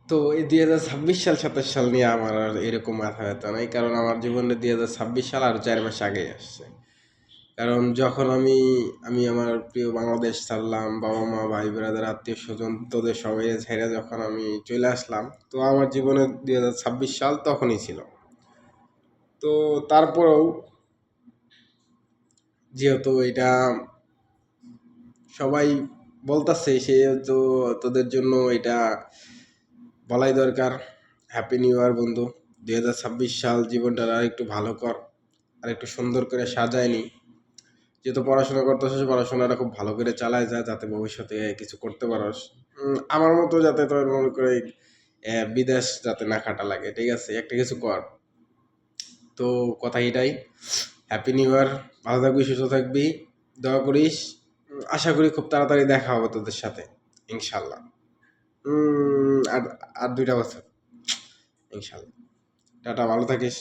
তো এই 2026 সাল 27 সাল নিয়ে আমার আর এরকম মাথা ব্যথা নাই, কারণ আমার জীবনে 2026 সাল আর 4 মাস আগেই আসছে। কারণ যখন আমি আমি আমার প্রিয় বাংলাদেশ ছাড়লাম, বাবা মা ভাই ব্রাদার আত্মীয় স্বজন তোদের সবাই ছেড়ে যখন আমি চলে আসলাম, তো আমার জীবনে 2026 সাল তখনই ছিল। তো তারপরেও যেহেতু এটা সবাই বলতাছে, সেহেতু তোদের জন্য এটা বলাই দরকার। হ্যাপি নিউ ইয়ার বন্ধু। 2026 সাল জীবনটা আর একটু ভালো কর, আর একটু সুন্দর করে সাজায় নি। যেহেতু পড়াশোনা করতেছিস, পড়াশোনাটা খুব ভালো করে চালায় যা, যাতে ভবিষ্যতে কিছু করতে পারস। আমার মতো যাতে তোর মনে করে বিদেশ যাতে না খাটা লাগে, ঠিক আছে? একটা কিছু কর। তো কথা এটাই। Happy new year. ভালো থাকবি, সুস্থ থাকবি, দোয়া করিস। আশা করি খুব তাড়াতাড়ি দেখা হবে তোদের সাথে, ইনশাল্লাহ। আর আর 2টা বছর, ইনশাল্লাহ। টাটা, ভালো থাকিস।